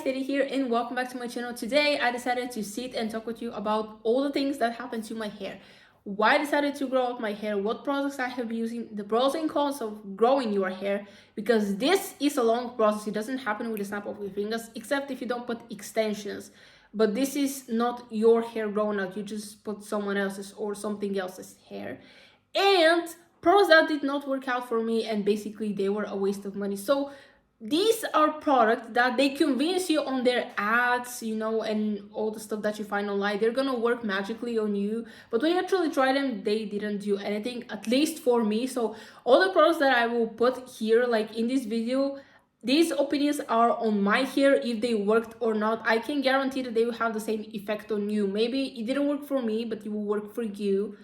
Teddy here and welcome back to my channel. Today I decided to sit and talk with you about all the things that happen to my hair. Why I decided to grow out my hair, what products I have been using, the pros and cons of growing your hair, because this is a long process. It doesn't happen with a snap of your fingers, except if you don't put extensions. But this is not your hair growing out, you just put someone else's or something else's hair. And products that did not work out for me, and basically they were a waste of money. So these are products that they convince you on their ads, and all the stuff that you find online. They're gonna work magically on you, but when you actually try them, they didn't do anything, at least for me. So all the products that I will put here, like in this video, these opinions are on my hair. If they worked or not, I can guarantee that they will have the same effect on you. Maybe it didn't work for me, but it will work for you.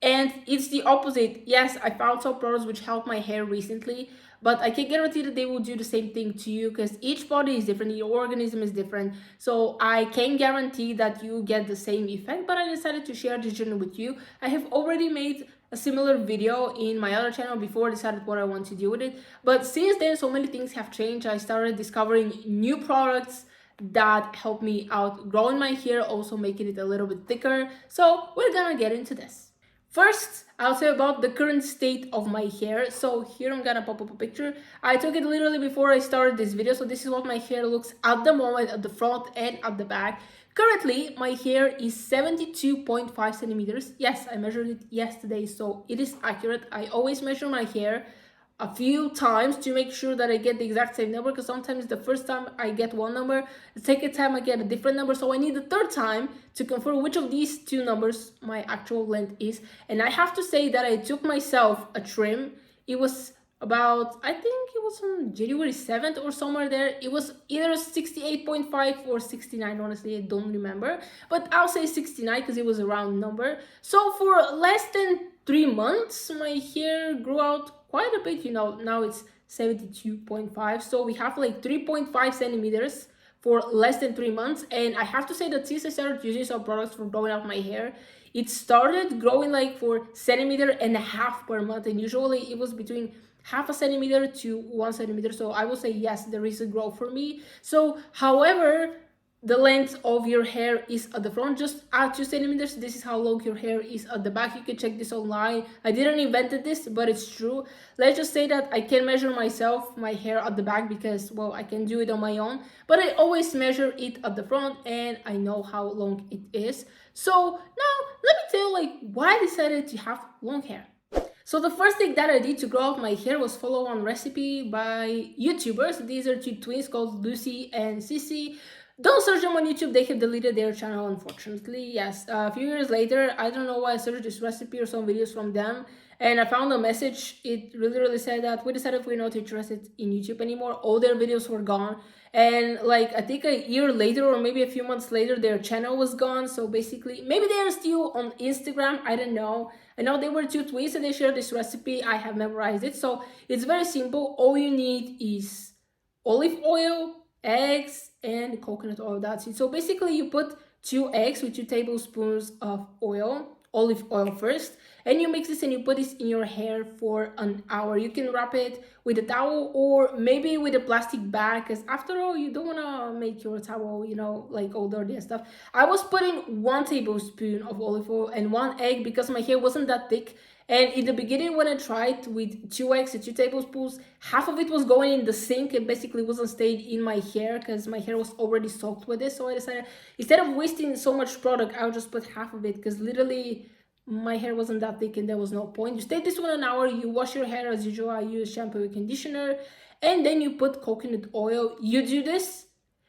And it's the opposite. Yes, I found some products which helped my hair recently, but I can guarantee that they will do the same thing to you, because each body is different, your organism is different. So I can guarantee that you get the same effect, but I decided to share this journey with you. I have already made a similar video in my other channel before I decided what I want to do with it. But since then, so many things have changed. I started discovering new products that help me out growing my hair, also making it a little bit thicker. So we're gonna get into this. First, I'll say about the current state of my hair. So here I'm gonna pop up a picture. I took it literally before I started this video. So this is what my hair looks at the moment, at the front and at the back. Currently, my hair is 72.5 centimeters. Yes, I measured it yesterday, so it is accurate. I always measure my hair a few times to make sure that I get the exact same number, because sometimes the first time I get one number, the second time I get a different number, so I need the third time to confirm which of these two numbers my actual length is. And I have to say that I took myself a trim. It was about, I think it was on January 7th or somewhere there. It was either 68.5 or 69, honestly I don't remember, but I'll say 69 because it was a round number. So for less than 3 months my hair grew out quite a bit. Now it's 72.5, so we have like 3.5 centimeters for less than 3 months. And I have to say that since I started using some products for growing out my hair, it started growing like for 1.5 centimeters per month, and usually it was between 0.5 centimeter to 1 centimeter. So I will say yes, there is a growth for me. So however the length of your hair is at the front, just at 2 centimeters. This is how long your hair is at the back. You can check this online. I didn't invent this, but it's true. Let's just say that I can measure myself my hair at the back because, well, I can do it on my own, but I always measure it at the front and I know how long it is. So now let me tell you like why I decided to have long hair. So the first thing that I did to grow out my hair was follow one recipe by YouTubers. These are two twins called Lucy and Sissy. Don't search them on YouTube, they have deleted their channel, unfortunately. Yes, a few years later, I don't know why I searched this recipe or some videos from them, and I found a message. It really said that we decided we're not interested in YouTube anymore. All their videos were gone, and like I think a year later or maybe a few months later, their channel was gone. So basically, maybe they are still on Instagram, I don't know. I know they were two twins and they shared this recipe. I have memorized it. So it's very simple. All you need is olive oil, eggs, and coconut oil. That's it. So basically you put 2 eggs with 2 tablespoons of olive oil first, and you mix this and you put this in your hair for an hour. You can wrap it with a towel or maybe with a plastic bag, because after all you don't want to make your towel like all dirty and stuff. I was putting 1 tablespoon of olive oil and 1 egg because my hair wasn't that thick. And in the beginning, when I tried with 2 eggs and 2 tablespoons, half of it was going in the sink and basically wasn't staying in my hair because my hair was already soaked with it. So I decided, instead of wasting so much product, I'll just put half of it, because literally my hair wasn't that thick and there was no point. You stay this one an hour, you wash your hair as usual. I use shampoo and conditioner, and then you put coconut oil. You do this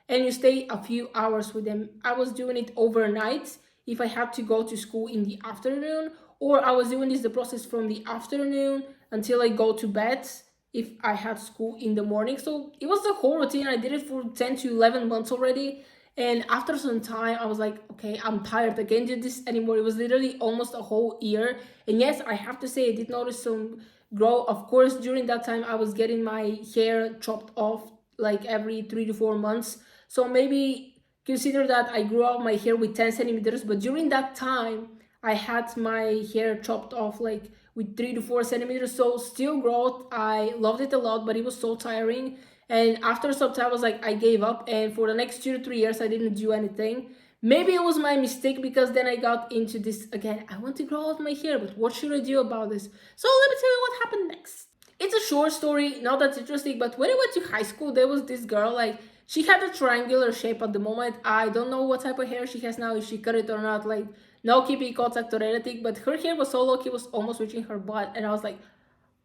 and you stay a few hours with them. I was doing it overnight if I had to go to school in the afternoon, or I was doing the process from the afternoon until I go to bed if I had school in the morning. So it was the whole routine. I did it for 10 to 11 months already. And after some time, I was like, okay, I'm tired. I can't do this anymore. It was literally almost a whole year. And yes, I have to say I did notice some growth. Of course, during that time, I was getting my hair chopped off like every 3 to 4 months. So maybe consider that I grew out my hair with 10 centimeters. But during that time, I had my hair chopped off like with 3 to 4 centimeters. So still growth. I loved it a lot, but it was so tiring. And after some time, I was like, I gave up. And for the next 2 to 3 years, I didn't do anything. Maybe it was my mistake because then I got into this again. I want to grow out my hair, but what should I do about this? So let me tell you what happened next. It's a short story, not that interesting, but when I went to high school, there was this girl, like, she had a triangular shape at the moment. I don't know what type of hair she has now, if she cut it or not, like, no keeping contact or anything, but her hair was so long, it was almost reaching her butt, and I was like,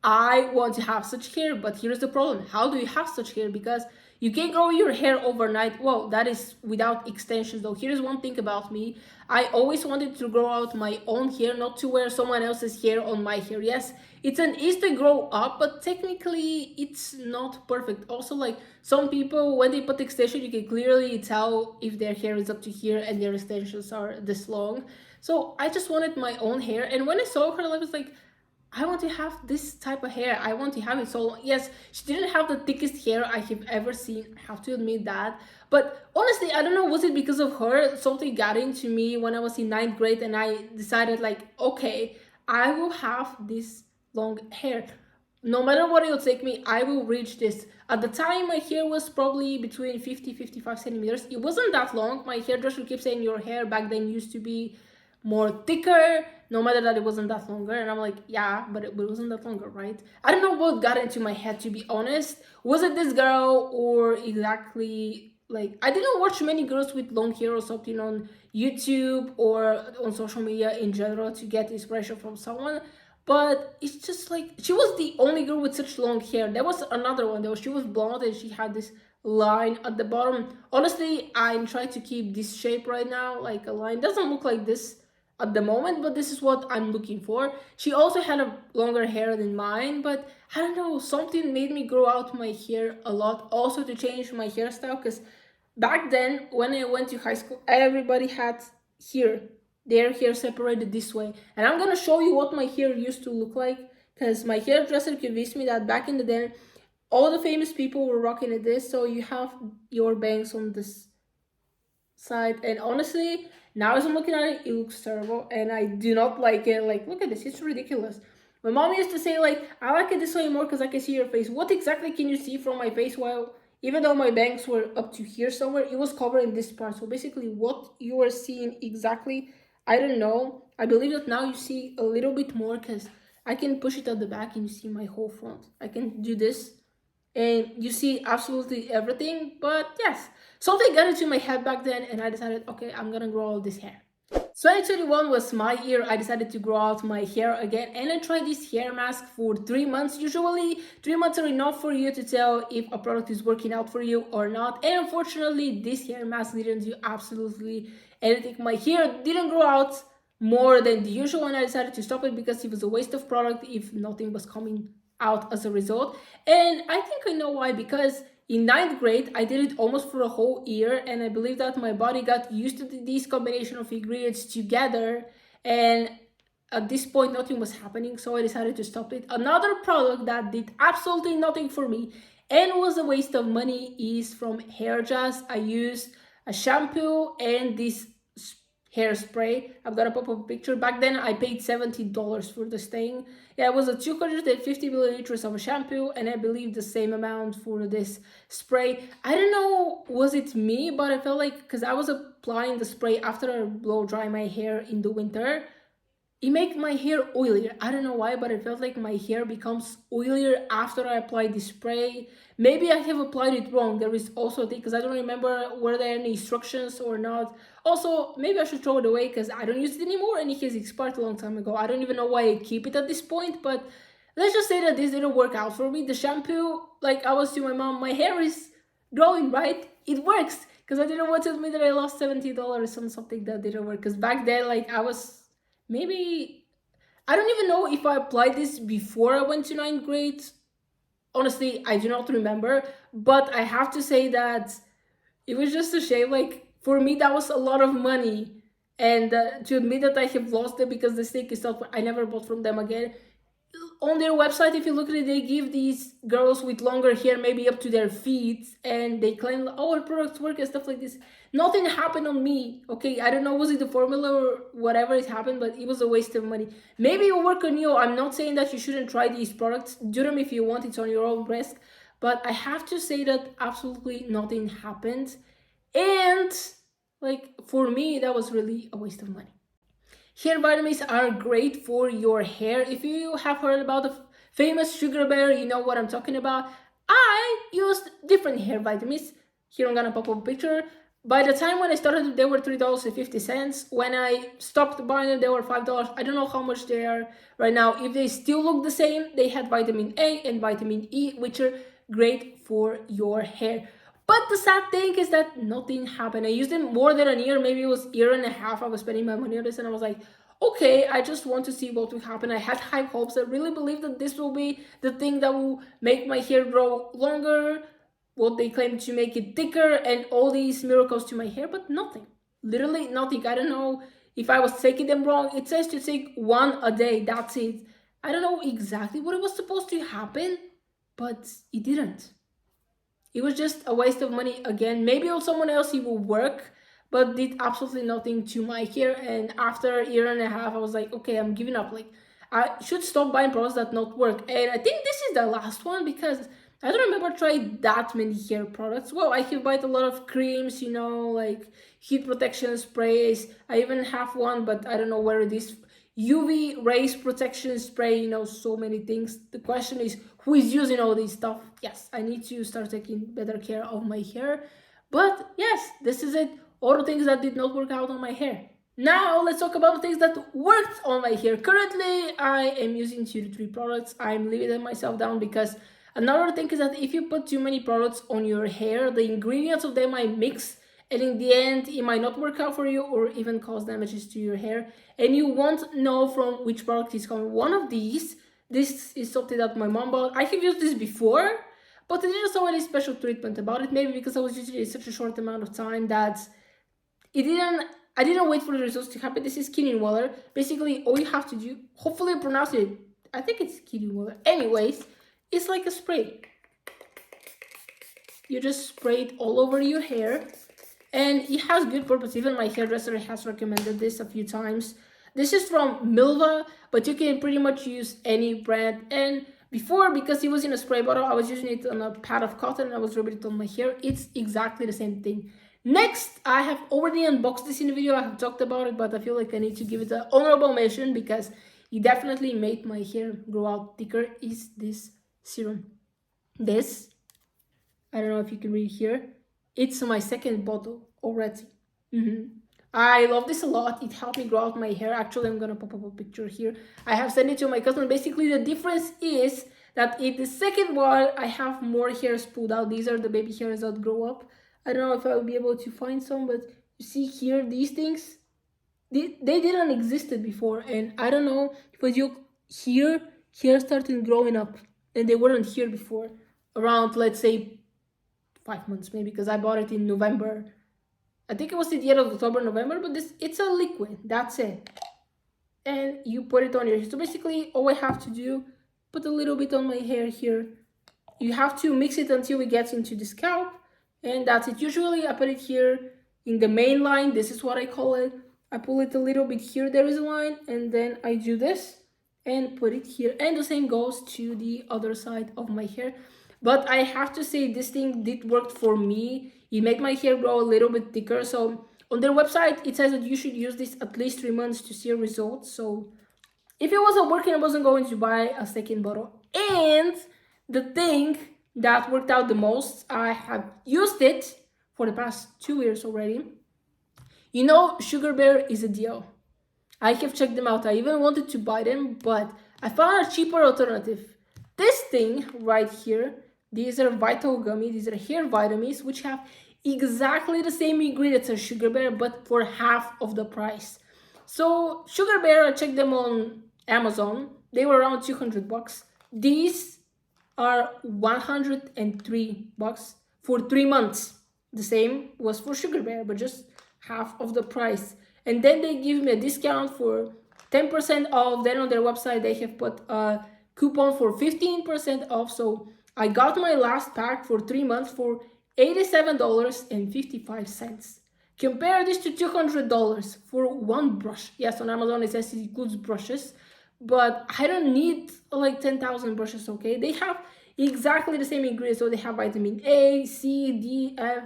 I want to have such hair, but here's the problem. How do you have such hair? Because you can grow your hair overnight. Well, that is without extensions though. Here's one thing about me. I always wanted to grow out my own hair, not to wear someone else's hair on my hair. Yes, it's an easy grow up, but technically it's not perfect. Also, like, some people, when they put extension, you can clearly tell if their hair is up to here and their extensions are this long. So I just wanted my own hair. And when I saw her, I was like, I want to have this type of hair. I want to have it so long. Yes, she didn't have the thickest hair I have ever seen. I have to admit that. But honestly, I don't know, was it because of her? Something got into me when I was in ninth grade and I decided, like, okay, I will have this long hair. No matter what it'll take me, I will reach this. At the time, my hair was probably between 55 centimeters. It wasn't that long. My hairdresser kept saying your hair back then used to be more thicker, no matter that it wasn't that longer. And I'm like, yeah, but it wasn't that longer, right? I don't know what got into my head, to be honest. Was it this girl, or exactly, like, I didn't watch many girls with long hair or something on YouTube or on social media in general to get inspiration from someone. But it's just like, she was the only girl with such long hair. There was another one though. She was blonde and she had this line at the bottom. Honestly, I'm trying to keep this shape right now, like a line. Doesn't look like this at the moment, but this is what I'm looking for. She also had a longer hair than mine, but I don't know, something made me grow out my hair a lot. Also to change my hairstyle, because back then when I went to high school, everybody had here their hair separated this way. And I'm gonna show you what my hair used to look like, because my hairdresser convinced me that back in the day all the famous people were rocking it this. So you have your bangs on this side, and honestly, now as I'm looking at it, it looks terrible and I do not like it. Like, look at this, it's ridiculous. My mom used to say, like, I like it this way more because I can see your face. What exactly can you see from my face? Well, even though my bangs were up to here somewhere, it was covered in this part. So basically what you are seeing exactly, I don't know. I believe that now you see a little bit more because I can push it at the back and you see my whole front. I can do this and you see absolutely everything. But yes, something got into my head back then and I decided, okay, I'm gonna grow all this hair. 2021 was my year. I decided to grow out my hair again and I tried this hair mask for 3 months. Usually 3 months are enough for you to tell if a product is working out for you or not, and unfortunately this hair mask didn't do absolutely anything. My hair didn't grow out more than the usual and I decided to stop it because it was a waste of product if nothing was coming out as a result. And I think I know why, because in ninth grade, I did it almost for a whole year, and I believe that my body got used to this combination of ingredients together, and at this point, nothing was happening, so I decided to stop it. Another product that did absolutely nothing for me and was a waste of money is from HairJust. I used a shampoo and this hairspray. I'm gonna pop up a picture. Back then I paid $70 for this thing. Yeah, it was a 250 milliliters of a shampoo and I believe the same amount for this spray. I don't know, was it me, but I felt like, because I was applying the spray after I blow dry my hair in the winter, it made my hair oilier. I don't know why, but I felt like my hair becomes oilier after I apply the spray. Maybe I have applied it wrong. There is also a thing, because I don't remember were there any instructions or not. Also, maybe I should throw it away because I don't use it anymore and it has expired a long time ago. I don't even know why I keep it at this point, but let's just say that this didn't work out for me. The shampoo, like I was to my mom, my hair is growing, right? It works, because I didn't want to admit that I lost $70 on something that didn't work. Because back then, like, I was maybe, I don't even know if I applied this before I went to ninth grade. Honestly, I do not remember, but I have to say that it was just a shame. Like, for me, that was a lot of money. And to admit that I have lost it because the steak is not, I never bought from them again. On their website, if you look at it, they give these girls with longer hair maybe up to their feet and they claim, oh, our products work and stuff like this. Nothing happened on me, okay? I don't know, was it the formula or whatever it happened, but it was a waste of money. Maybe it will work on you. I'm not saying that you shouldn't try these products. Do them if you want, it's on your own risk. but I have to say that absolutely nothing happened. And like for me, that was really a waste of money. Hair vitamins are great for your hair. If you have heard about the famous Sugar Bear, you know what I'm talking about. I used different hair vitamins. Here I'm gonna pop up a picture. By the time when I started, they were $3.50. When I stopped buying them, they were $5. I don't know how much they are right now. If they still look the same, they had vitamin A and vitamin E, which are great for your hair. But the sad thing is that nothing happened. I used them more than a year, maybe it was a year and a half. I was spending my money on this and I was like, okay, I just want to see what will happen. I had high hopes. I really believe that this will be the thing that will make my hair grow longer, what they claim to make it thicker, and all these miracles to my hair, but nothing. Literally nothing. I don't know if I was taking them wrong. It says to take one a day. That's it. I don't know exactly what it was supposed to happen, but it didn't. It was just a waste of money again. Maybe on someone else it will work, but did absolutely nothing to my hair. And after a year and a half, I was like, okay, I'm giving up. Like, I should stop buying products that not work. And I think this is the last one because I don't remember trying that many hair products. Well, I have bought a lot of creams, you know, like heat protection sprays. I even have one, but I don't know where it is. UV rays protection spray, you know, so many things. The question is, who is using all this stuff? Yes, I need to start taking better care of my hair. But yes, this is it. All the things that did not work out on my hair. Now let's talk about the things that worked on my hair. Currently, I am using 2 to 3 products. I'm limiting myself down because another thing is that if you put too many products on your hair, the ingredients of them might mix, and in the end it might not work out for you or even cause damages to your hair, and you won't know from which product is coming. One of these, this is something that my mom bought. I have used this before, but I didn't saw any special treatment about it, maybe because I was using it in such a short amount of time that I didn't wait for the results to happen. This is Skin Waller. Basically, all you have to do, hopefully I pronounce it, I think it's Skin Waller. Anyways, it's like a spray. You just spray it all over your hair, and it has good purpose. Even my hairdresser has recommended this a few times. This is from Milva, but you can pretty much use any brand. And before, because it was in a spray bottle, I was using it on a pad of cotton and I was rubbing it on my hair. It's exactly the same thing. Next, I have already unboxed this in the video. I have talked about it, but I feel like I need to give it an honorable mention because it definitely made my hair grow out thicker. Is this serum. This, I don't know if you can read here, it's my second bottle already. I love this a lot. It helped me grow out my hair. Actually, I'm gonna pop up a picture here. I have sent it to my cousin. Basically, the difference is that in the second one, I have more hairs pulled out. These are the baby hairs that grow up. I don't know if I'll be able to find some, but you see here, these things, they didn't existed before. And I don't know if you here, hair started growing up and they weren't here before. Around, let's say, 5 months maybe, because I bought it in November. I think it was at the end of October, November, but it's a liquid, that's it. And you put it on your hair. So basically, all I have to do, put a little bit on my hair here. You have to mix it until it gets into the scalp, and that's it. Usually I put it here in the main line. This is what I call it. I pull it a little bit here, there is a line, and then I do this and put it here. And the same goes to the other side of my hair. But I have to say, this thing did work for me. It made my hair grow a little bit thicker. So on their website, it says that you should use this at least 3 months to see results. So if it wasn't working, I wasn't going to buy a second bottle. And the thing that worked out the most, I have used it for the past 2 years already. You know, Sugar Bear is a deal. I have checked them out. I even wanted to buy them, but I found a cheaper alternative. This thing right here, these are Vital Gummy. These are hair vitamins, which have exactly the same ingredients as Sugar Bear, but for half of the price. So Sugar Bear, I checked them on Amazon. They were around $200. These are $103 for 3 months. The same was for Sugar Bear, but just half of the price. And then they give me a discount for 10% off. Then on their website, they have put a coupon for 15% off. So I got my last pack for 3 months for $87.55. Compare this to $200 for one brush. Yes, on Amazon it says it includes brushes, but I don't need like 10,000 brushes, okay? They have exactly the same ingredients. So they have vitamin A, C, D, F,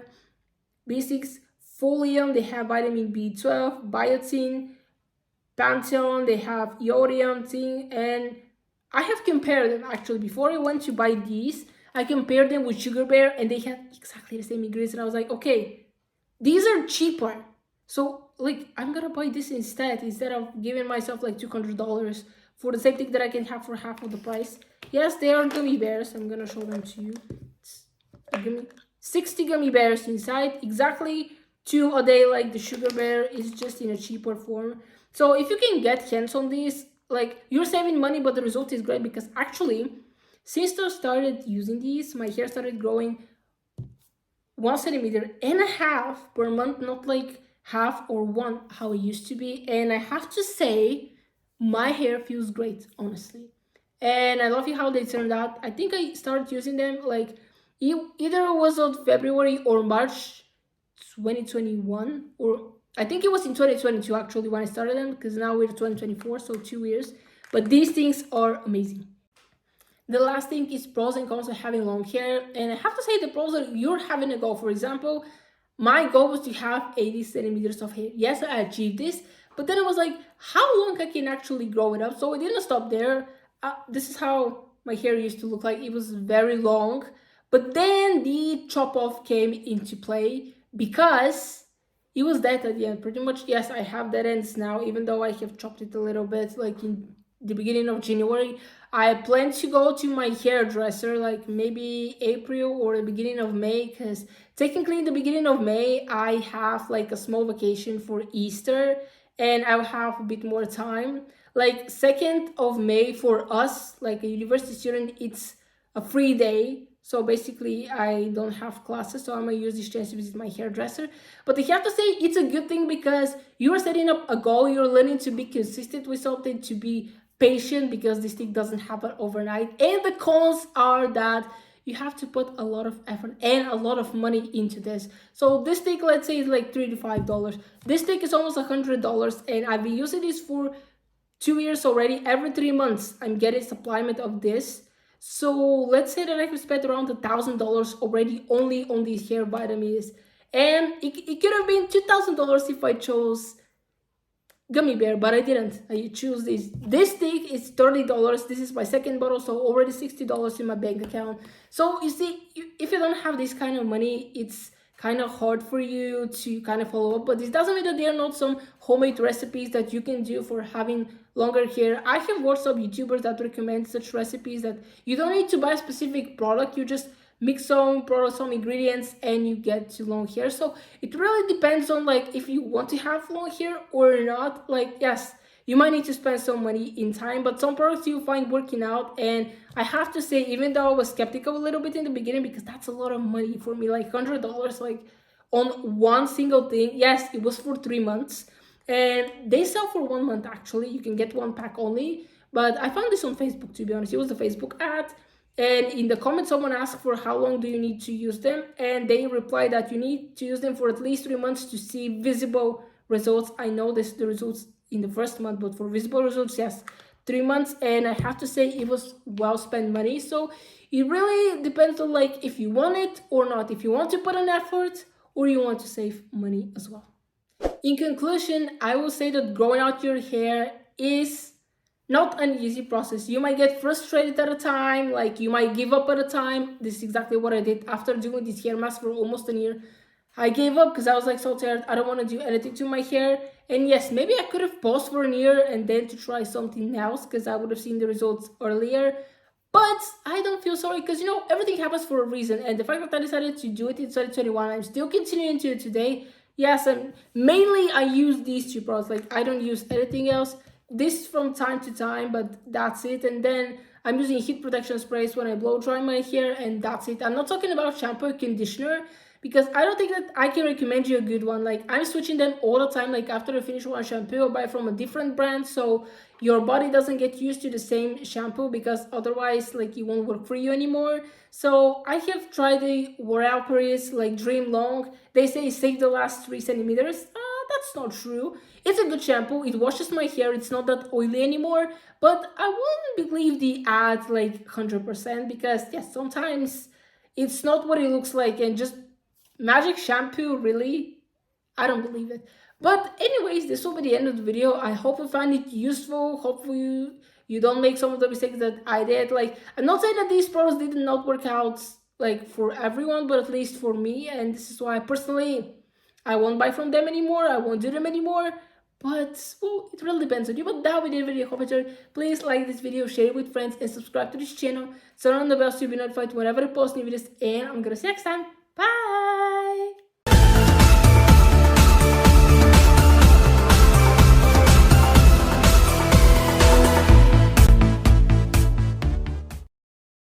B6, folium, they have vitamin B12, biotin, pantheon, they have iodium, zinc, and I have compared them actually. Before I went to buy these, I compared them with Sugar Bear and they had exactly the same ingredients. And I was like, okay, these are cheaper. So like I'm gonna buy this instead of giving myself like $200 for the same thing that I can have for half of the price. Yes, they are gummy bears. I'm gonna show them to you. It's 60 gummy bears inside, exactly 2 a day. Like the Sugar Bear is just in a cheaper form. So if you can get hands on these, like you're saving money, but the result is great because actually, since I started using these, my hair started growing 1.5 centimeters per month, not like half or one how it used to be. And I have to say, my hair feels great, honestly. And I love how they turned out. I think I started using them like either it was on February or March 2021, or I think it was in 2022 actually when I started them, because now we're 2024, so 2 years. But these things are amazing. The last thing is pros and cons of having long hair. And I have to say the pros are you're having a goal. For example, my goal was to have 80 centimeters of hair. Yes, I achieved this, but then I was like, how long I can actually grow it up? So I didn't stop there. This is how my hair used to look like. It was very long. But then the chop off came into play because it was that at the end. Pretty much, yes, I have dead ends now, even though I have chopped it a little bit like in the beginning of January. I plan to go to my hairdresser like maybe April or the beginning of May, because technically in the beginning of May I have like a small vacation for Easter and I'll have a bit more time. Like 2nd of May for us, like a university student, it's a free day. So basically I don't have classes, so I'm gonna use this chance to visit my hairdresser. But I have to say it's a good thing because you're setting up a goal, you're learning to be consistent with something, to be patient, because this thing doesn't happen overnight. And the cons are that you have to put a lot of effort and a lot of money into this. So this thing, let's say, is like $3 to $5. This thing is almost $100, and I've been using this for 2 years already. Every 3 months I'm getting supplement of this. So let's say that I have spent around $1,000 already only on these hair vitamins, and it could have been $2,000 if I chose gummy bear, but I didn't. I choose this. This stick is $30. This is my second bottle, so already $60 in my bank account. So you see, if you don't have this kind of money, it's kind of hard for you to kind of follow up. But this doesn't mean that there are not some homemade recipes that you can do for having longer hair. I have watched some YouTubers that recommend such recipes that you don't need to buy a specific product. You just mix some products, some ingredients, and you get to long hair. So it really depends on like if you want to have long hair or not. Like, yes, you might need to spend some money in time, but some products you find working out. And I have to say, even though I was skeptical a little bit in the beginning, because that's a lot of money for me, like $100 like on one single thing. Yes, it was for 3 months, and they sell for 1 month actually. You can get one pack only, but I found this on Facebook, to be honest. It was a Facebook ad, and in the comments someone asked for how long do you need to use them, and they replied that you need to use them for at least 3 months to see visible results. I know this the results in the first month, but for visible results, yes, 3 months. And I have to say it was well spent money. So it really depends on like if you want it or not, if you want to put an effort or you want to save money as well. In conclusion, I will say that growing out your hair is not an easy process. You might get frustrated at a time, like you might give up at a time. This is exactly what I did after doing this hair mask for almost a year. I gave up because I was like so tired. I don't want to do anything to my hair. And yes, maybe I could have paused for a year and then to try something else, because I would have seen the results earlier. But I don't feel sorry, because everything happens for a reason. And the fact that I decided to do it in 2021, I'm still continuing to it today. Yes, and mainly I use these two products. Like I don't use anything else. This from time to time, but that's it. And then I'm using heat protection sprays when I blow dry my hair, and that's it. I'm not talking about shampoo, conditioner, because I don't think that I can recommend you a good one. Like I'm switching them all the time. Like after I finish one shampoo, I'll buy from a different brand, so your body doesn't get used to the same shampoo, because otherwise like it won't work for you anymore. So I have tried the L'Oreal Paris like Dream Long. They say save the last 3 centimeters. that's not true. It's a good shampoo. It washes my hair. It's not that oily anymore. But I wouldn't believe the ad like 100% because yes, sometimes it's not what it looks like, and just magic shampoo, really? I don't believe it. But anyways, this will be the end of the video. I hope you find it useful. Hopefully you don't make some of the mistakes that I did. Like, I'm not saying that these products did not work out like for everyone, but at least for me. And this is why personally I won't buy from them anymore. I won't do them anymore. But well, it really depends on you. But that will be the video. Hope you enjoyed. Please like this video, share it with friends, and subscribe to this channel. Turn on the bell so you'll be notified whenever I post new videos. And I'm gonna see you next time. Bye.